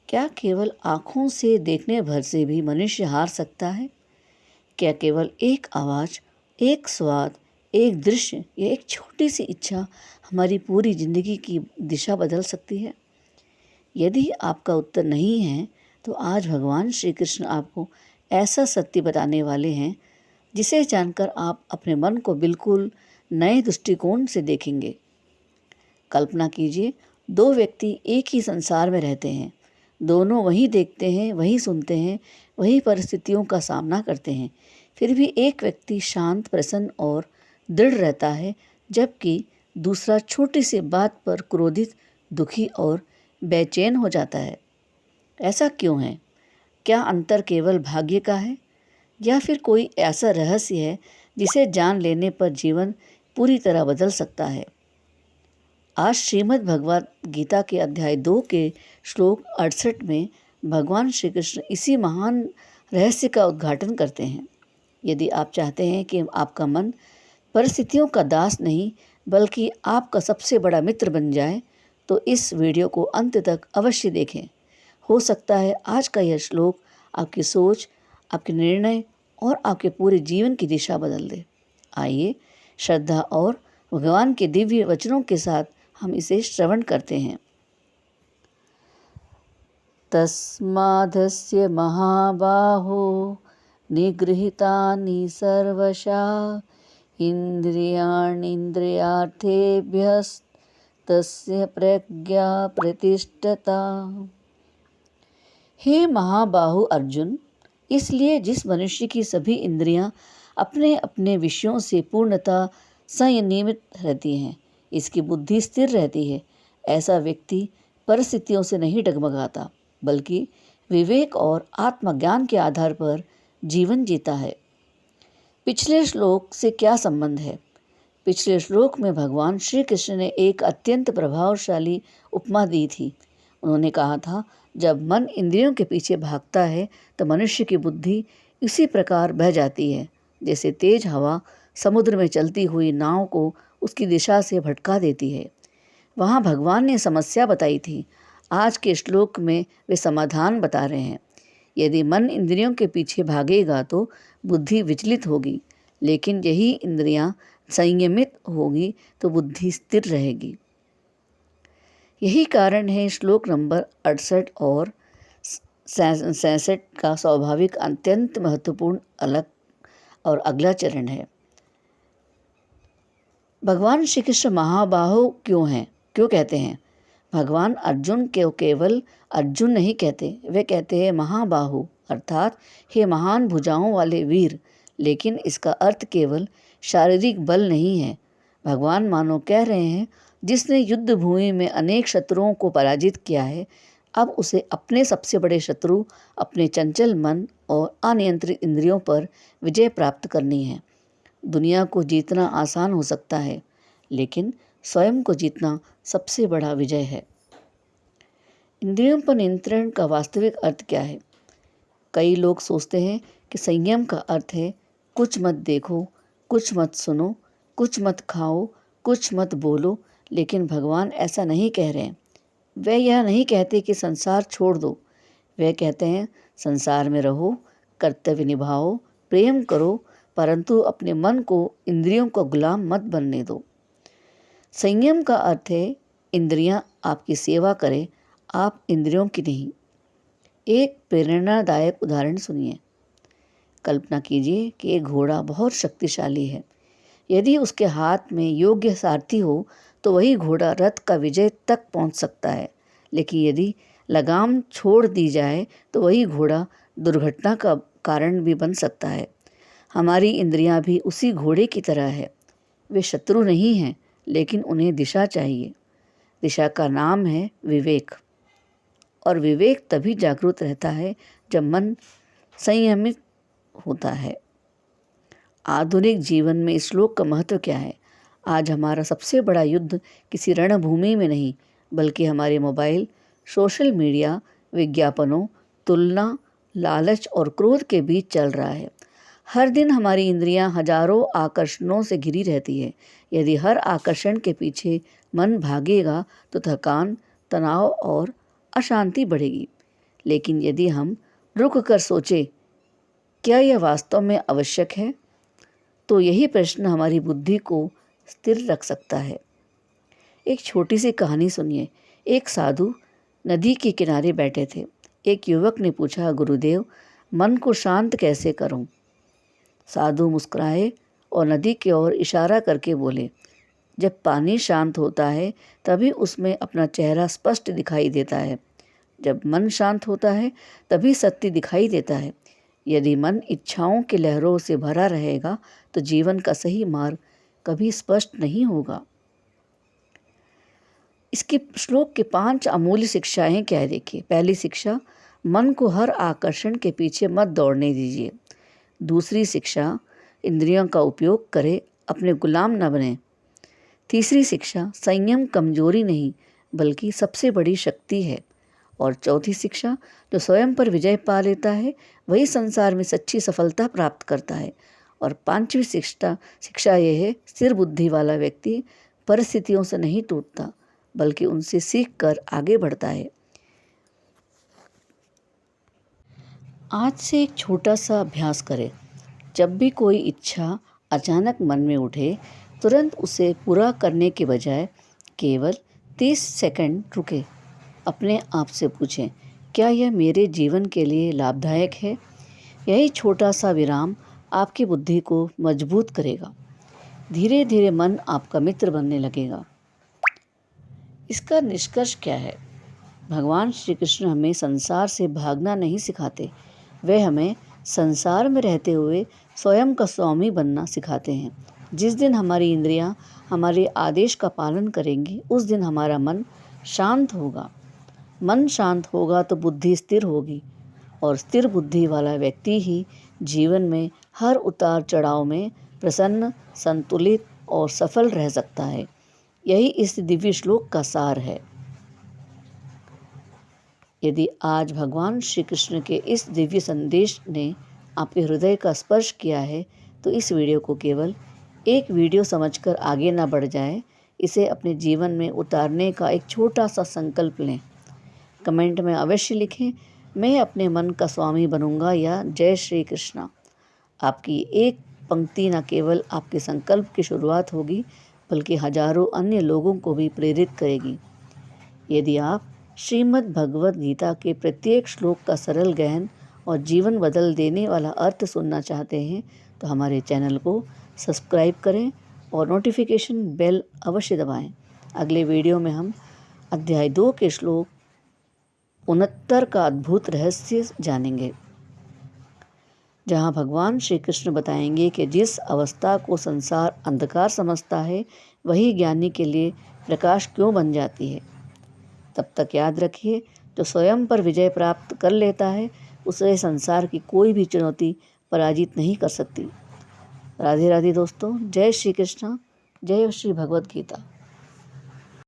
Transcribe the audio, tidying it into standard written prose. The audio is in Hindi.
क्या केवल आँखों से देखने भर से भी मनुष्य हार सकता है? क्या केवल एक आवाज़, एक स्वाद, एक दृश्य या एक छोटी सी इच्छा हमारी पूरी ज़िंदगी की दिशा बदल सकती है? यदि आपका उत्तर नहीं है, तो आज भगवान श्री कृष्ण आपको ऐसा सत्य बताने वाले हैं जिसे जानकर आप अपने मन को बिल्कुल नए दृष्टिकोण से देखेंगे। कल्पना कीजिए, दो व्यक्ति एक ही संसार में रहते हैं। दोनों वही देखते हैं, वही सुनते हैं, वही परिस्थितियों का सामना करते हैं। फिर भी एक व्यक्ति शांत, प्रसन्न और दृढ़ रहता है, जबकि दूसरा छोटी सी बात पर क्रोधित, दुखी और बेचैन हो जाता है। ऐसा क्यों है? क्या अंतर केवल भाग्य का है, या फिर कोई ऐसा रहस्य है जिसे जान लेने पर जीवन पूरी तरह बदल सकता है? आज श्रीमद् भगवद गीता के अध्याय 2 के श्लोक 68 में भगवान श्री कृष्ण इसी महान रहस्य का उद्घाटन करते हैं। यदि आप चाहते हैं कि आपका मन परिस्थितियों का दास नहीं बल्कि आपका सबसे बड़ा मित्र बन जाए, तो इस वीडियो को अंत तक अवश्य देखें। हो सकता है आज का यह श्लोक आपकी सोच, आपके निर्णय और आपके पूरे जीवन की दिशा बदल दे। आइए श्रद्धा और भगवान के दिव्य वचनों के साथ हम इसे श्रवण करते हैं। तस्मादस्य महाबाहो निगृहीतानि सर्वशः इन्द्रियाणीन्द्रियार्थेभ्यस्तस्य प्रज्ञा प्रतिष्ठता। हे महाबाहु अर्जुन, इसलिए जिस मनुष्य की सभी इंद्रियां अपने अपने विषयों से पूर्णतः संयमित रहती हैं, इसकी बुद्धि स्थिर रहती है, ऐसा व्यक्ति परिस्थितियों से नहीं डगमगाता, बल्कि विवेक और आत्मज्ञान के आधार पर जीवन जीता है। पिछले श्लोक से क्या संबंध है? पिछले श्लोक में भगवान श्री कृष्ण ने एक अत्यंत प्रभावशाली उपमा दी थी। उन्होंने कहा था, जब मन इंद्रियों के पीछे भागता है तो मनुष्य की बुद्धि इसी प्रकार बह जाती है, जैसे तेज हवा समुद्र में चलती हुई नाव को उसकी दिशा से भटका देती है। वहाँ भगवान ने समस्या बताई थी। आज के श्लोक में वे समाधान बता रहे हैं। यदि मन इंद्रियों के पीछे भागेगा तो बुद्धि विचलित होगी, लेकिन यही इंद्रियां संयमित होगी तो बुद्धि स्थिर रहेगी। यही कारण है श्लोक नंबर 68 और 67 का स्वाभाविक अत्यंत महत्वपूर्ण अलग और अगला चरण है। भगवान श्री कृष्ण महाबाहो क्यों कहते हैं? भगवान अर्जुन को केवल अर्जुन नहीं कहते, वे कहते हैं महाबाहु, अर्थात हे महान भुजाओं वाले वीर। लेकिन इसका अर्थ केवल शारीरिक बल नहीं है। भगवान मानो कह रहे हैं, जिसने युद्ध भूमि में अनेक शत्रुओं को पराजित किया है, अब उसे अपने सबसे बड़े शत्रु, अपने चंचल मन और अनियंत्रित इंद्रियों पर विजय प्राप्त करनी है। दुनिया को जीतना आसान हो सकता है, लेकिन स्वयं को जीतना सबसे बड़ा विजय है। इंद्रियों पर नियंत्रण का वास्तविक अर्थ क्या है? कई लोग सोचते हैं कि संयम का अर्थ है कुछ मत देखो, कुछ मत सुनो, कुछ मत खाओ, कुछ मत बोलो, लेकिन भगवान ऐसा नहीं कह रहे हैं। वे यह नहीं कहते कि संसार छोड़ दो। वे कहते हैं संसार में रहो, कर्तव्य निभाओ, प्रेम करो, परंतु अपने मन को इंद्रियों का गुलाम मत बनने दो। संयम का अर्थ है इंद्रियां आपकी सेवा करें, आप इंद्रियों की नहीं। एक प्रेरणादायक उदाहरण सुनिए। कल्पना कीजिए कि एक घोड़ा बहुत शक्तिशाली है। यदि उसके हाथ में योग्य सारथी हो तो वही घोड़ा रथ का विजय तक पहुंच सकता है, लेकिन यदि लगाम छोड़ दी जाए तो वही घोड़ा दुर्घटना का कारण भी बन सकता है। हमारी इंद्रियां भी उसी घोड़े की तरह है। वे शत्रु नहीं हैं, लेकिन उन्हें दिशा चाहिए। दिशा का नाम है विवेक, और विवेक तभी जागरूक रहता है जब मन संयमित होता है। आधुनिक जीवन में इस श्लोक का महत्व क्या है? आज हमारा सबसे बड़ा युद्ध किसी रणभूमि में नहीं, बल्कि हमारे मोबाइल, सोशल मीडिया, विज्ञापनों, तुलना, लालच और क्रोध के बीच चल रहा है। हर दिन हमारी इंद्रियां हजारों आकर्षणों से घिरी रहती है। यदि हर आकर्षण के पीछे मन भागेगा तो थकान, तनाव और अशांति बढ़ेगी। लेकिन यदि हम रुक कर सोचें क्या यह वास्तव में आवश्यक है, तो यही प्रश्न हमारी बुद्धि को स्थिर रख सकता है। एक छोटी सी कहानी सुनिए। एक साधु नदी के किनारे बैठे थे। एक युवक ने पूछा, गुरुदेव, मन को शांत कैसे करूं? साधु मुस्कुराए और नदी की ओर इशारा करके बोले, जब पानी शांत होता है तभी उसमें अपना चेहरा स्पष्ट दिखाई देता है। जब मन शांत होता है तभी सत्य दिखाई देता है। यदि मन इच्छाओं की लहरों से भरा रहेगा तो जीवन का सही मार्ग कभी स्पष्ट नहीं होगा। इसके श्लोक के 5 अमूल्य शिक्षाएं क्या है देखिए। पहली शिक्षा, मन को हर आकर्षण के पीछे मत दौड़ने दीजिए। दूसरी शिक्षा, इंद्रियों का उपयोग करें, अपने गुलाम न बने। तीसरी शिक्षा, संयम कमजोरी नहीं बल्कि सबसे बड़ी शक्ति है। और चौथी शिक्षा, जो स्वयं पर विजय पा लेता है वही संसार में सच्ची सफलता प्राप्त करता है। और 5वीं शिक्षा यह है, स्थिर बुद्धि वाला व्यक्ति परिस्थितियों से नहीं टूटता बल्कि उनसे सीख कर आगे बढ़ता है। आज से एक छोटा सा अभ्यास करें। जब भी कोई इच्छा अचानक मन में उठे, तुरंत उसे पूरा करने के बजाय केवल 30 सेकंड रुके। अपने आप से पूछें, क्या यह मेरे जीवन के लिए लाभदायक है? यही छोटा सा विराम आपकी बुद्धि को मजबूत करेगा। धीरे धीरे मन आपका मित्र बनने लगेगा। इसका निष्कर्ष क्या है? भगवान श्री कृष्ण हमें संसार से भागना नहीं सिखाते, वे हमें संसार में रहते हुए स्वयं का स्वामी बनना सिखाते हैं। जिस दिन हमारी इंद्रियां हमारे आदेश का पालन करेंगी, उस दिन हमारा मन शांत होगा। मन शांत होगा तो बुद्धि स्थिर होगी, और स्थिर बुद्धि वाला व्यक्ति ही जीवन में हर उतार चढ़ाव में प्रसन्न, संतुलित और सफल रह सकता है। यही इस दिव्य श्लोक का सार है। यदि आज भगवान श्री कृष्ण के इस दिव्य संदेश ने आपके हृदय का स्पर्श किया है, तो इस वीडियो को केवल एक वीडियो समझकर आगे ना बढ़ जाए। इसे अपने जीवन में उतारने का एक छोटा सा संकल्प लें। कमेंट में अवश्य लिखें, मैं अपने मन का स्वामी बनूंगा, या जय श्री कृष्णा। आपकी एक पंक्ति न केवल आपके संकल्प की शुरुआत होगी बल्कि हजारों अन्य लोगों को भी प्रेरित करेगी। यदि आप श्रीमद् भगवद गीता के प्रत्येक श्लोक का सरल, गहन और जीवन बदल देने वाला अर्थ सुनना चाहते हैं तो हमारे चैनल को सब्सक्राइब करें और नोटिफिकेशन बेल अवश्य दबाएं। अगले वीडियो में हम अध्याय 2 के श्लोक 69 का अद्भुत रहस्य जानेंगे, जहां भगवान श्री कृष्ण बताएंगे कि जिस अवस्था को संसार अंधकार समझता है वही ज्ञानी के लिए प्रकाश क्यों बन जाती है। तब तक याद रखिए, जो स्वयं पर विजय प्राप्त कर लेता है उसे संसार की कोई भी चुनौती पराजित नहीं कर सकती। राधे राधे दोस्तों, जय श्री कृष्ण, जय श्री भगवद गीता।